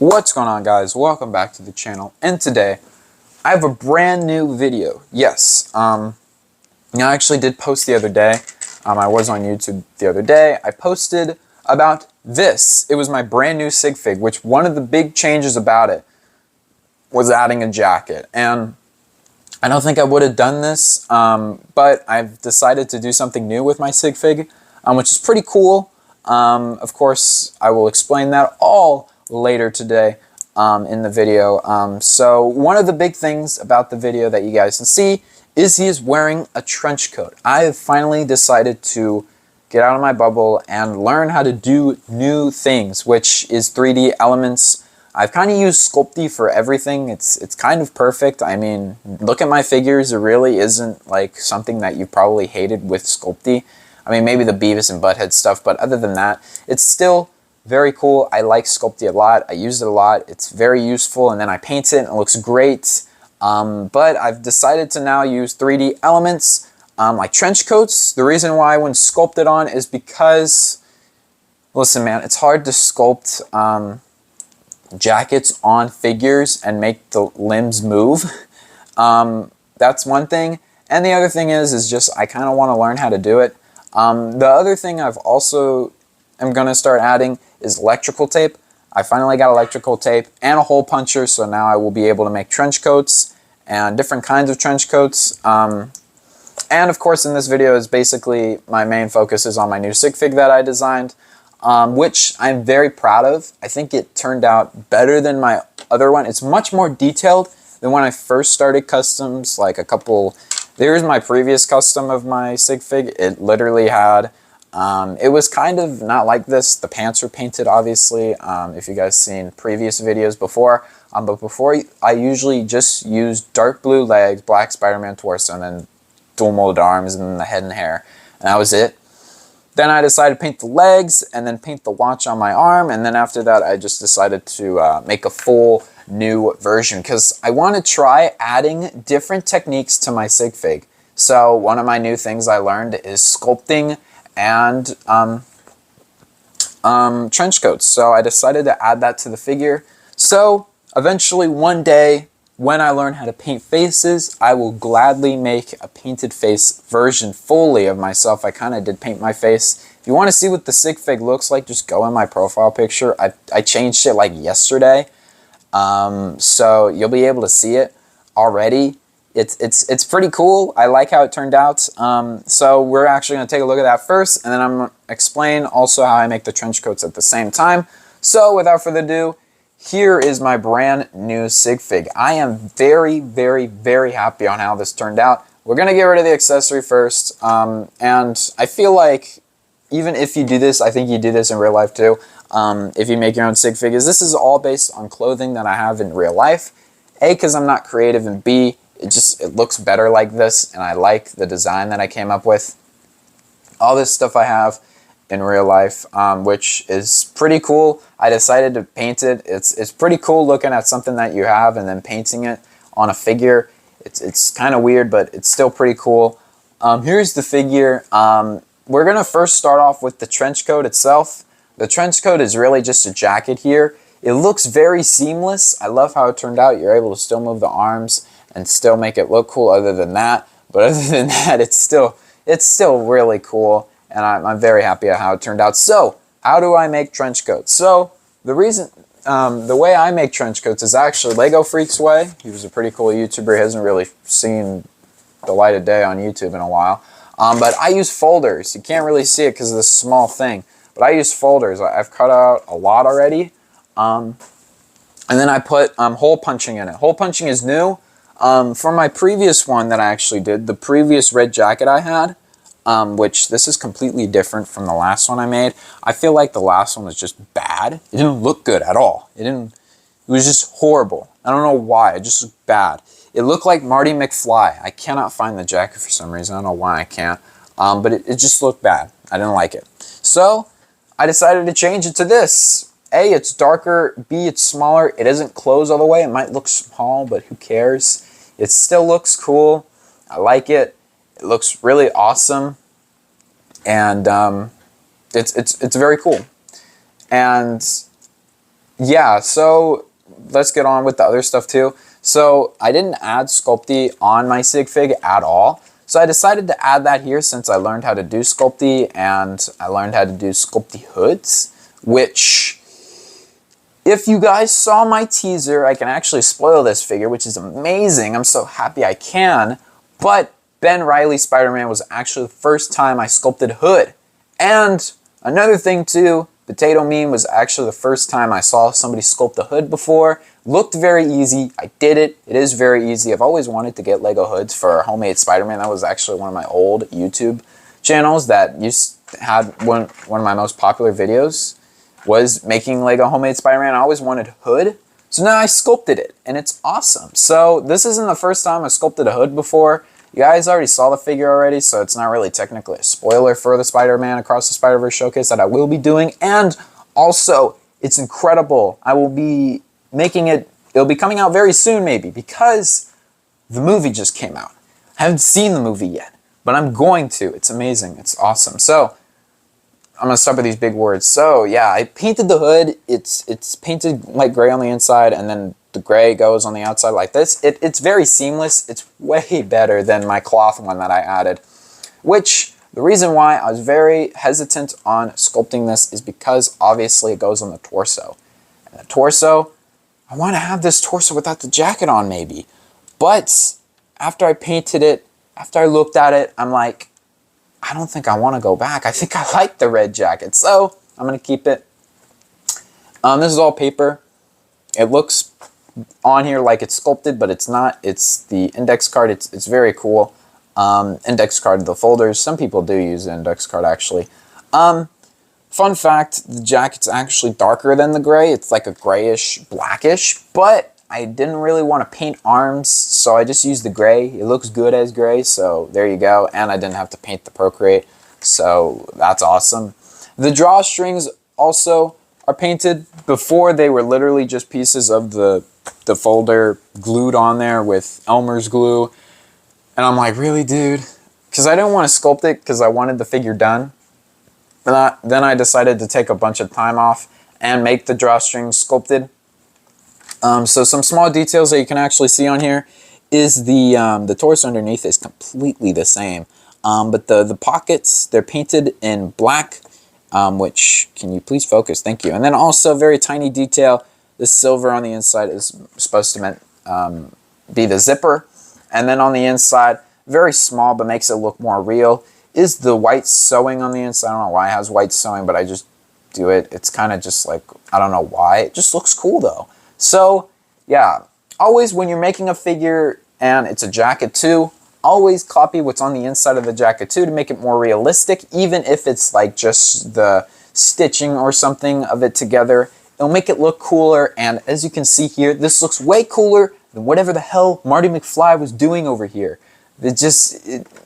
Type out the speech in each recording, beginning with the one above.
What's going on, guys? Welcome back to the channel, and today I have a brand new video. Yes, I actually did post the other day. I was on YouTube the other day. I posted about this. It was my brand new Sigfig, which one of the big changes about it was adding a jacket. And I don't think I would have done this, but I've decided to do something new with my Sigfig, which is pretty cool. Of course, I will explain that all later today in the video. So one of the big things about the video that you guys can see is he is wearing a trench coat. I have finally decided to get out of my bubble and learn how to do new things, which is 3D elements. I've kind of used Sculpey for everything. It's kind of perfect. I mean, look at my figures. It really isn't like something that you probably hated with Sculpey. I mean, maybe the Beavis and Butthead stuff, but other than that, it's still very cool. I like Sculpey a lot. I use it a lot. It's very useful, and then I paint it and it looks great. But I've decided to now use 3D elements like trench coats. The reason why I wouldn't sculpt it on is because, listen man, it's hard to sculpt jackets on figures and make the limbs move. That's one thing. And the other thing is just I kind of want to learn how to do it. The other thing I've also am going to start adding is electrical tape. I finally got electrical tape and a hole puncher, so now I will be able to make trench coats and different kinds of trench coats. And of course in this video is basically my main focus is on my new Sigfig that I designed, which I'm very proud of. I think it turned out better than my other one. It's much more detailed than when I first started customs, like here's my previous custom of my Sigfig. It literally had, it was kind of not like this. The pants were painted, obviously, if you guys seen previous videos before. But before, I usually just used dark blue legs, black Spider-Man torso, and then dual molded arms, and then the head and hair. And that was it. Then I decided to paint the legs, and then paint the watch on my arm, and then after that, I just decided to make a full new version, because I want to try adding different techniques to my Sigfig. So one of my new things I learned is sculpting and trench coats. So I decided to add that to the figure. So eventually one day when I learn how to paint faces, I will gladly make a painted face version fully of myself. I kind of did paint my face. If you want to see what the Sigfig looks like, just go in my profile picture. I changed it like yesterday. So you'll be able to see it already. It's pretty cool. I like how it turned out. So we're actually going to take a look at that first, and then I'm going to explain also how I make the trench coats at the same time. So without further ado, here is my brand new Sigfig. I am very, very, very happy on how this turned out. We're going to get rid of the accessory first, and I feel like even if you do this, I think you do this in real life too. If you make your own Sigfig, this is all based on clothing that I have in real life. A, because I'm not creative, and B, it looks better like this, and I like the design that I came up with. All this stuff I have in real life, which is pretty cool. I decided to paint it. It's pretty cool looking at something that you have and then painting it on a figure. It's kind of weird, but it's still pretty cool. Here's the figure. We're going to first start off with the trench coat itself. The trench coat is really just a jacket here. It looks very seamless. I love how it turned out. You're able to still move the arms and still make it look cool other than that. But other than that, it's still really cool, and I'm very happy at how it turned out. So how do I make trench coats? So the way I make trench coats is actually Lego Freak's way. He was a pretty cool YouTuber. He hasn't really seen the light of day on YouTube in a while. But I use folders. You can't really see it because of this small thing. But I use folders. I've cut out a lot already. And then I put hole punching in it. Hole punching is new. For my previous one that I actually did, the previous red jacket I had, which this is completely different from the last one I made. I feel like the last one was just bad. It didn't look good at all. It was just horrible. I don't know why. It just looked bad. It looked like Marty McFly. I cannot find the jacket for some reason. I don't know why I can't. But it just looked bad. I didn't like it. So I decided to change it to this. A, it's darker. B, it's smaller. It doesn't close all the way. It might look small, but who cares? It still looks cool. I like it. It looks really awesome. And it's very cool. And yeah, so let's get on with the other stuff too. So I didn't add Sculpey on my Sigfig at all. So I decided to add that here since I learned how to do Sculpey and I learned how to do Sculpey hoods, which if you guys saw my teaser, I can actually spoil this figure, which is amazing. I'm so happy I can. But Ben Reilly Spider-Man was actually the first time I sculpted hood. And another thing too, Potato Meme was actually the first time I saw somebody sculpt a hood before. Looked very easy. I did it. It is very easy. I've always wanted to get Lego hoods for Homemade Spider-Man. That was actually one of my old YouTube channels that had one of my most popular videos was making Lego Homemade Spider-Man. I always wanted hood. So now I sculpted it and it's awesome. So this isn't the first time I sculpted a hood before. You guys already saw the figure already, so it's not really technically a spoiler for the Spider-Man Across the Spider-Verse showcase that I will be doing. And also, it's incredible. I will be making it, it'll be coming out very soon maybe, because the movie just came out. I haven't seen the movie yet, but I'm going to. It's amazing. It's awesome. So, I'm going to start with these big words. So, yeah, I painted the hood. It's painted light gray on the inside, and then the gray goes on the outside like this. It's very seamless. It's way better than my cloth one that I added, which the reason why I was very hesitant on sculpting this is because obviously it goes on the torso. And the torso, I want to have this torso without the jacket on maybe. But after I painted it, after I looked at it, I'm like, I don't think I want to go back. I think I like the red jacket. So I'm going to keep it. This is all paper. It looks on here like it's sculpted, but it's not. It's the index card. It's very cool. Index card, the folders. Some people do use the index card actually. Fun fact, the jacket's actually darker than the gray. It's like a grayish, blackish, but I didn't really want to paint arms, so I just used the gray. It looks good as gray, so there you go. And I didn't have to paint the Procreate, so that's awesome. The drawstrings also are painted. Before, they were literally just pieces of the folder glued on there with Elmer's glue. And I'm like, really, dude? Because I didn't want to sculpt it because I wanted the figure done. But then I decided to take a bunch of time off and make the drawstrings sculpted. So some small details that you can actually see on here is the torso underneath is completely the same. But the pockets, they're painted in black, which, can you please focus? Thank you. And then also very tiny detail, the silver on the inside is supposed to be the zipper. And then on the inside, very small but makes it look more real, is the white sewing on the inside. I don't know why it has white sewing, but I just do it. It's kind of just like, I don't know why. It just looks cool though. So, yeah, always when you're making a figure and it's a jacket too, always copy what's on the inside of the jacket too to make it more realistic, even if it's like just the stitching or something of it together. It'll make it look cooler, and as you can see here, this looks way cooler than whatever the hell Marty McFly was doing over here.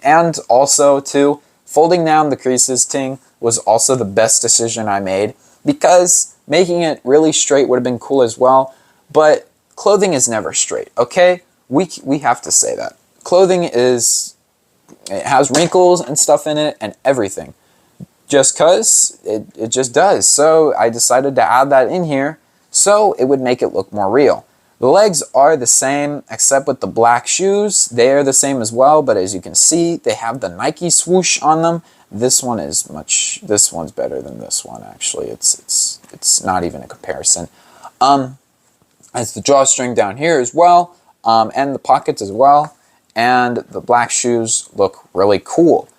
And also too, folding down the creases thing was also the best decision I made, because making it really straight would have been cool as well. But clothing is never straight, okay? We have to say that. Clothing it has wrinkles and stuff in it and everything. Just cause it just does. So I decided to add that in here so it would make it look more real. The legs are the same except with the black shoes. They are the same as well, but as you can see, they have the Nike swoosh on them. This one's better than this one actually. It's not even a comparison. It's the drawstring down here as well, and the pockets as well, and the black shoes look really cool.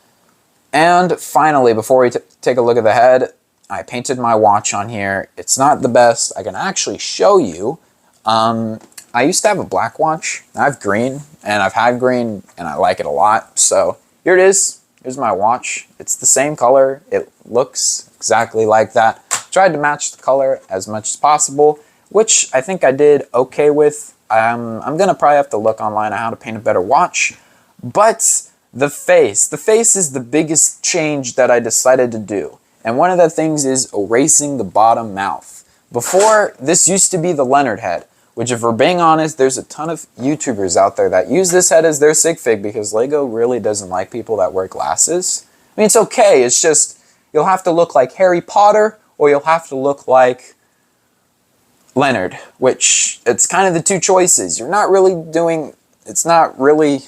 And finally, before we take a look at the head, I painted my watch on here. It's not the best. I can actually show you. I used to have a black watch. I have green, and I've had green, and I like it a lot. So here it is. Here's my watch. It's the same color. It looks exactly like that. Tried to match the color as much as possible, which I think I did okay with. I'm gonna probably have to look online on how to paint a better watch. But the face is the biggest change that I decided to do. And one of the things is erasing the bottom mouth. Before, this used to be the Leonard head, which if we're being honest, there's a ton of YouTubers out there that use this head as their Sigfig because Lego really doesn't like people that wear glasses. I mean, it's okay, it's just, you'll have to look like Harry Potter, or you'll have to look like, Leonard, which it's kind of the two choices. You're not really doing, it's not really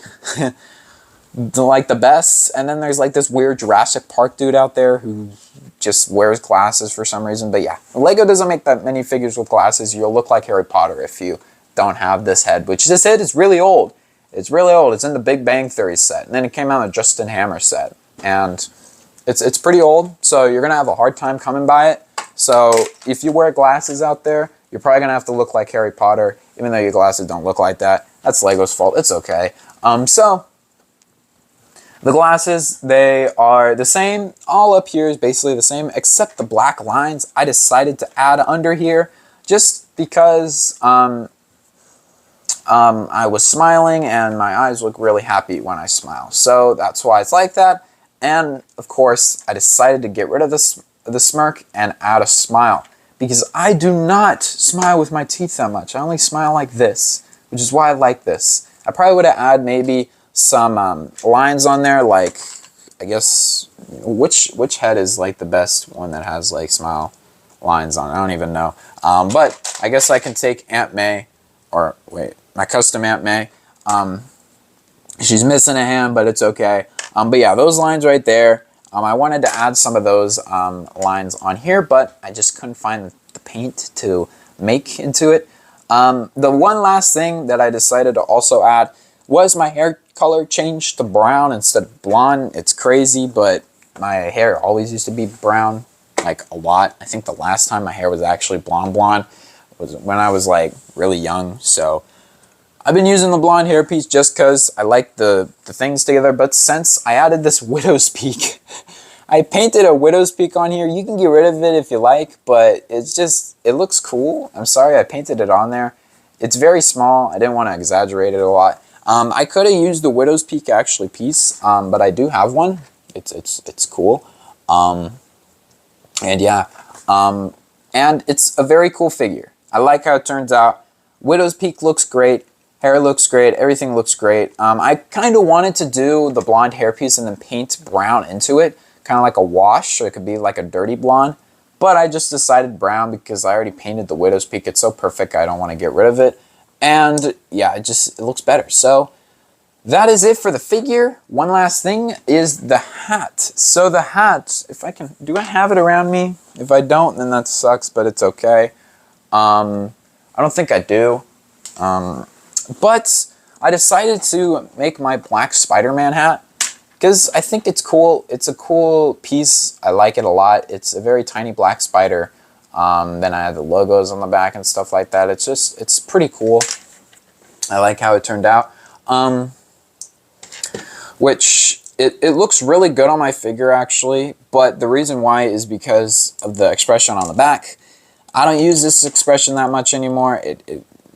like the best. And then there's like this weird Jurassic Park dude out there who just wears glasses for some reason. But yeah, Lego doesn't make that many figures with glasses. You'll look like Harry Potter if you don't have this head, which this head is really old. It's really old. It's in the Big Bang Theory set. And then it came out in the Justin Hammer set. And it's pretty old, so you're going to have a hard time coming by it. So if you wear glasses out there, you're probably going to have to look like Harry Potter, even though your glasses don't look like that. That's Lego's fault. It's okay. So the glasses, they are the same. All up here is basically the same, except the black lines I decided to add under here just because I was smiling and my eyes look really happy when I smile. So that's why it's like that. And of course, I decided to get rid of the smirk and add a smile, because I do not smile with my teeth that much. I only smile like this, which is why I like this. I probably would have added maybe some lines on there, like, I guess, which head is like the best one that has like smile lines on it? I don't even know. But I guess I can take Aunt May, or wait, my custom Aunt May. She's missing a hand, but it's okay. But yeah, those lines right there, I wanted to add some of those lines on here, but I just couldn't find the paint to make into it. The one last thing that I decided to also add was my hair color changed to brown instead of blonde. It's crazy, but my hair always used to be brown, like a lot. I think the last time my hair was actually blonde was when I was like really young, so I've been using the blonde hairpiece just because I like the things together, but since I added this widow's peak, I painted a widow's peak on here. You can get rid of it if you like, but it's just, it looks cool. I'm sorry I painted it on there. It's very small. I didn't want to exaggerate it a lot. I could have used the widow's peak actually piece, but I do have one. It's cool. And yeah, and it's a very cool figure. I like how it turns out. Widow's peak looks great. Hair looks great. Everything looks great. I kind of wanted to do the blonde hairpiece and then paint brown into it, kind of like a wash, so it could be like a dirty blonde. But I just decided brown because I already painted the widow's peak. It's so perfect, I don't want to get rid of it. And yeah, it looks better. So that is it for the figure. One last thing is the hat. So the hat, if I can, do I have it around me? If I don't, then that sucks, but it's okay. I don't think I do. But I decided to make my black Spider-Man hat because I think it's cool. It's a cool piece. I like it a lot. It's a very tiny black spider. Then I have the logos on the back and stuff like that. It's pretty cool. I like how it turned out. Which it looks really good on my figure actually, but the reason why is because of the expression on the back. I don't use this expression that much anymore.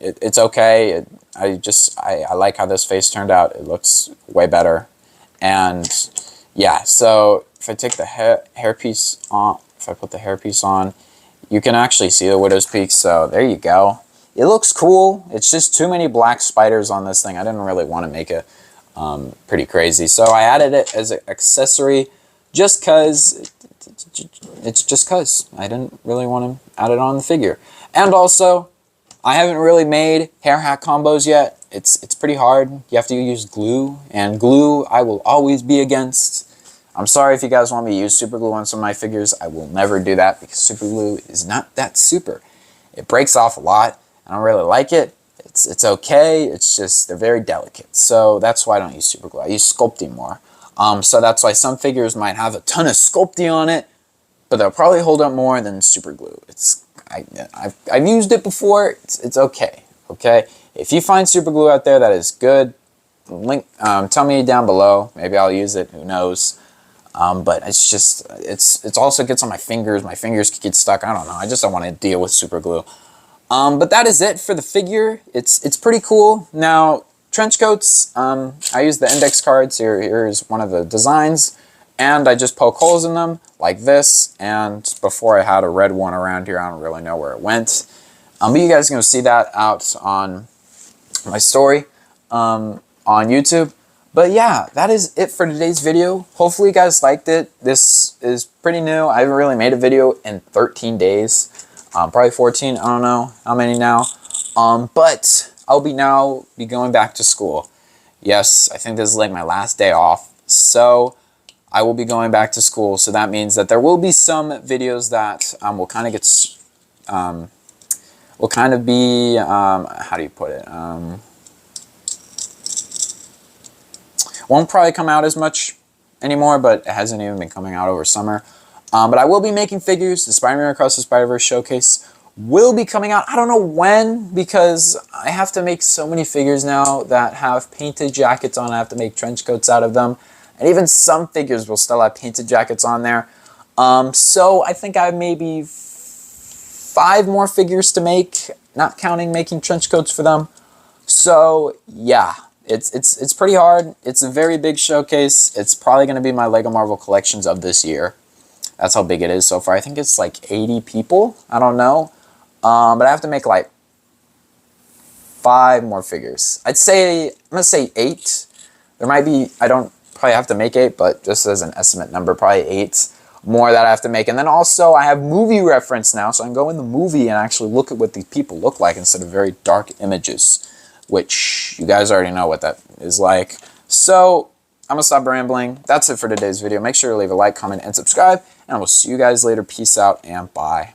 It's okay. I like how this face turned out. It looks way better. And yeah, so if I take the hairpiece on, if I put the hairpiece on, you can actually see the widow's peak. So there you go. It looks cool. It's just too many black spiders on this thing. I didn't really want to make it pretty crazy. So I added it as an accessory just because it's just because I didn't really want to add it on the figure. And also, I haven't really made hair hat combos yet. It's pretty hard. You have to use glue, and glue I will always be against. I'm sorry if you guys want me to use super glue on some of my figures. I will never do that because super glue is not that super. It breaks off a lot. I don't really like it. It's okay. It's just they're very delicate. So that's why I don't use super glue. I use Sculpey more. So that's why some figures might have a ton of Sculpey on it, but they'll probably hold up more than super glue. I've used it before. It's okay. Okay. If you find super glue out there that is good, tell me down below. Maybe I'll use it. Who knows? But it's just it's also gets on my fingers. My fingers could get stuck. I don't know. I just don't want to deal with super glue. But that is it for the figure. It's pretty cool. Now trench coats. I use the index cards. Here's one of the designs. And I just poke holes in them like this. And before I had a red one around here, I don't really know where it went. But you guys are going to see that out on my story on YouTube. But yeah, that is it for today's video. Hopefully you guys liked it. This is pretty new. I haven't really made a video in 13 days. Probably 14, I don't know how many now. But I'll be going back to school. Yes, I think this is like my last day off. So I will be going back to school. So that means that there will be some videos that will kind of get, will kind of be, how do you put it? Won't probably come out as much anymore, but it hasn't even been coming out over summer. But I will be making figures. The Spider-Man Across the Spider-Verse showcase will be coming out. I don't know when, because I have to make so many figures now that have painted jackets on. I have to make trench coats out of them. And even some figures will still have painted jackets on there. So I think I have maybe 5 more figures to make, not counting making trench coats for them. So yeah, it's pretty hard. It's a very big showcase. It's probably going to be my LEGO Marvel collections of this year. That's how big it is so far. I think it's like 80 people. I don't know. But I have to make like 5 more figures. I'm going to say 8. There might be, I don't probably have to make 8, but just as an estimate number, probably 8 more that I have to make. And then also I have movie reference now, so I can go in the movie and actually look at what these people look like instead of very dark images, which you guys already know what that is like. So I'm going to stop rambling. That's it for today's video. Make sure to leave a like, comment, and subscribe, and I will see you guys later. Peace out and bye.